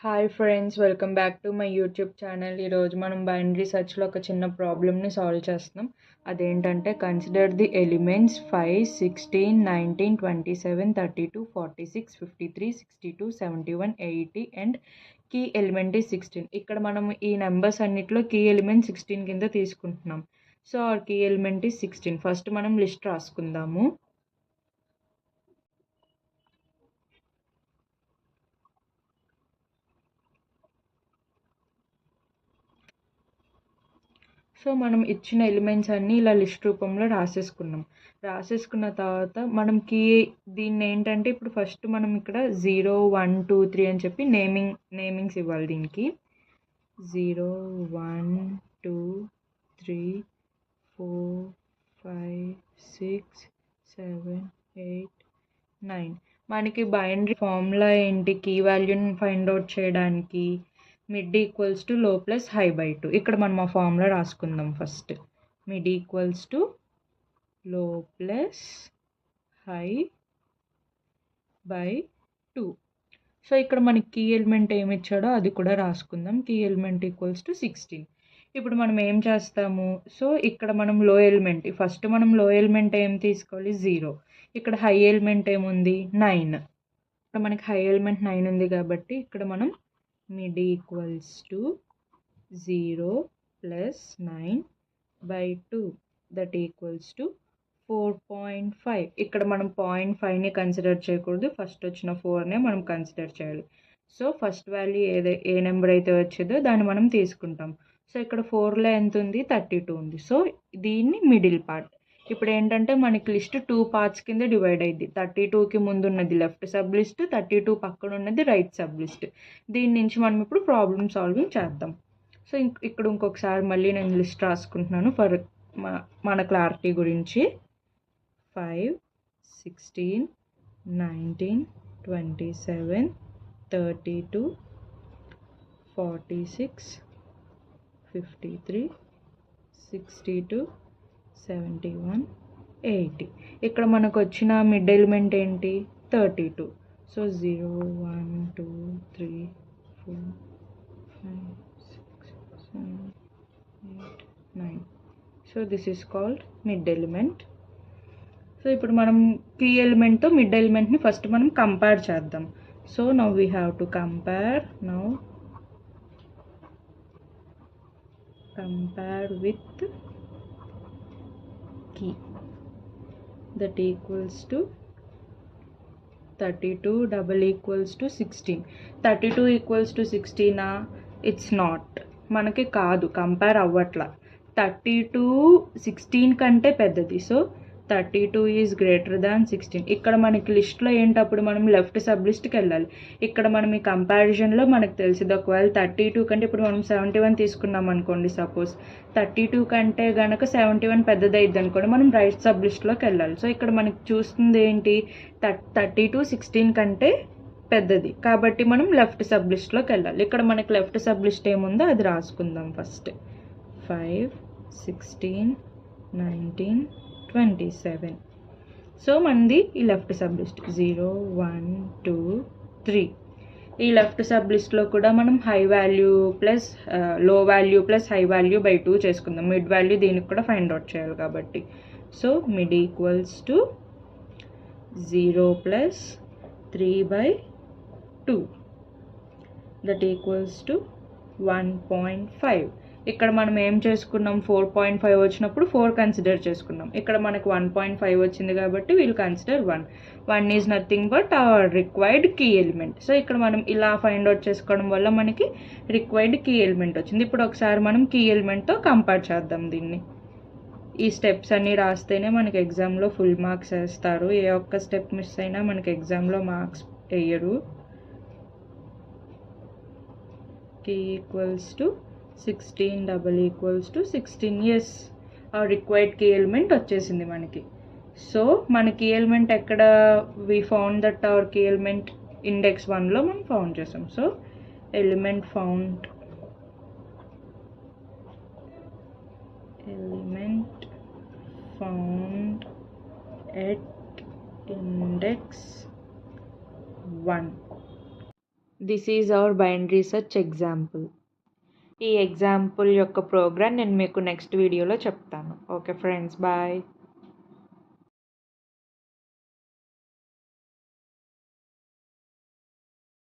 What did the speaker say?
Hi friends, welcome back to my YouTube channel. ఈరోజు మనం binary సెర్చ్లో ఒక చిన్న ప్రాబ్లమ్ని సాల్వ్ చేస్తున్నాం. అదేంటంటే consider the elements 5, 16, 19, 27, 32, 46, 53, 62, 71, 80 and key element is 16. ఇక్కడ మనం ఈ నెంబర్స్ అన్నిట్లో కీ ఎలిమెంట్ 16 కింద తీసుకుంటున్నాం. So our key element is 16. First మనం లిస్ట్ రాసుకుందాము. సో మనం ఇచ్చిన ఎలిమెంట్స్ అన్నీ ఇలా లిస్ట్ రూపంలో రాసేసుకున్న తర్వాత మనం దీన్ని ఏంటంటే ఇప్పుడు ఫస్ట్ మనం ఇక్కడ 0, 1, 2, 3 అని చెప్పి నేమింగ్స్ ఇవ్వాలి. దీనికి 0, 1, 2, 3, 4, 5, 6, 7, 8, 9. మనకి బైనరీ ఫార్ములా ఏంటి? కీ వాల్యూని ఫైండ్ అవుట్ చేయడానికి mid equals to low plus high by 2. ఇక్కడ మనం ఆ ఫార్ములా రాసుకుందాం. First mid equals to low plus high by 2. So ఇక్కడ మనకి కీ ఎలిమెంట్ ఏమి ఇచ్చాడో అది కూడా రాసుకుందాం. Key element equals to 16. ఇప్పుడు మనం ఏం చేస్తాము? సో ఇక్కడ మనం లో ఎలిమెంట్ ఫస్ట్ మనం లో ఎలిమెంట్ ఏం తీసుకోవాలి? 0. ఇక్కడ హై ఎలిమెంట్ ఏముంది? 9. ఇక్కడ మనకి హై ఎలిమెంట్ 9 ఉంది కాబట్టి ఇక్కడ మనం mid equals to 0 plus 9 by 2 that equals to 4.5. ఇక్కడ మనం 0.5ని కన్సిడర్ చేయకూడదు, ఫస్ట్ వచ్చిన 4నే మనం కన్సిడర్ చేయాలి. సో ఫస్ట్ వాల్యూ ఏ నెంబర్ అయితే వచ్చేదో దాన్ని మనం తీసుకుంటాం. సో ఇక్కడ 4లో ఎంత ఉంది? 32 ఉంది. సో దీన్ని మిడిల్ పార్ట్. ఇప్పుడు ఏంటంటే మనకి లిస్ట్ 2 పార్ట్స్ కింద డివైడ్ అయింది. 32కి ముందు ఉన్నది లెఫ్ట్ సబ్ లిస్ట్, 32 పక్కన ఉన్నది రైట్ సబ్ లిస్ట్. దీని నుంచి మనం ఇప్పుడు ప్రాబ్లమ్ సాల్వింగ్ చేద్దాం. సో ఇక్కడ ఇంకొకసారి మళ్ళీ నేను లిస్ట్ రాసుకుంటున్నాను ఫర్ మన క్లారిటీ గురించి. 5, 16, 19, 27, 32, 46, 53, 62, 71, 80. ఇక్కడ మనకు వచ్చిన మిడ్ ఎలిమెంట్ ఏంటి? 32. So 0, 1, 2, 3, 4, 5, 6, 7, 8, 9. So this is called mid element. So ఇప్పుడు మనం కీ ఎలిమెంట్తో మిడ్ ఎలిమెంట్ని ఫస్ట్ మనం కంపేర్ చేద్దాం. So now we have to compare with key that equals to 32 double equals to 16. 32 equals to 16. It's not. మనకి కాదు, compare అవ్వట్లా. 32 16 కంటే పెద్దది. So 32 is greater than 16. ఇక్కడ మనకి లిస్ట్లో ఏంటప్పుడు మనం లెఫ్ట్ సబ్ లిస్ట్కి వెళ్ళాలి. ఇక్కడ మనం ఈ కంపారిజన్లో మనకు తెలిసింది ఒకవేళ 32 కంటే ఇప్పుడు మనం 71 తీసుకున్నాం అనుకోండి. సపోజ్ 32 కంటే కనుక 71 పెద్దదైద్ది అనుకోండి, మనం రైట్ సబ్ లిస్ట్లోకి వెళ్ళాలి. సో ఇక్కడ మనకి చూస్తుంది ఏంటి? 32 16 కంటే పెద్దది కాబట్టి మనం లెఫ్ట్ సబ్ లిస్ట్లోకి వెళ్ళాలి. ఇక్కడ మనకి లెఫ్ట్ సబ్ లిస్ట్ ఏముందో అది రాసుకుందాం. ఫస్ట్ 5, 16, 19, 27. సో మనది ఈ లెఫ్ట్ సబ్ లిస్ట్ 0, 1, 2, 3. ఈ లెఫ్ట్ సబ్ లిస్ట్లో కూడా మనం హై వాల్యూ ప్లస్ లో value plus high value by 2 చేసుకుందాం. మిడ్ వాల్యూ దీనికి కూడా ఫైండ్ అవుట్ చేయాలి కాబట్టి. So mid equals to 0 plus 3 by 2 that equals to 1.5. ఇక్కడ మనం ఏం చేసుకున్నాం? 4.5 వచ్చినప్పుడు 4 కన్సిడర్ చేసుకున్నాం. ఇక్కడ మనకు 1.5 వచ్చింది కాబట్టి we'll consider 1. 1 is nothing but our required key element. So ఇక్కడ మనం ఇలా ఫైండ్ అవుట్ చేసుకోవడం వల్ల మనకి రిక్వైర్డ్ కీ ఎలిమెంట్ వచ్చింది. ఇప్పుడు ఒకసారి మనం కీ ఎలిమెంట్తో కంపేర్ చేద్దాం దీన్ని. ఈ స్టెప్స్ అన్నీ రాస్తేనే మనకి ఎగ్జామ్లో ఫుల్ మార్క్స్ వేస్తారు. ఏ ఒక్క స్టెప్ మిస్ అయినా మనకి ఎగ్జామ్లో మార్క్స్ వేయరు. Key equals to 16 double equals to 16. Yes, ఆ రిక్వైర్డ్ కీ ఎలిమెంట్ వచ్చేసింది మనకి. సో మన కీ ఎలిమెంట్ ఎక్కడ? We found that our key element index 1లో మనం ఫౌండ్ చేసాం. So element found at index 1. This is our binary search example. ఈ example యొక్క ప్రోగ్రామ్ నేను మీకు నెక్స్ట్ వీడియోలో చెప్తాను. Okay friends, bye.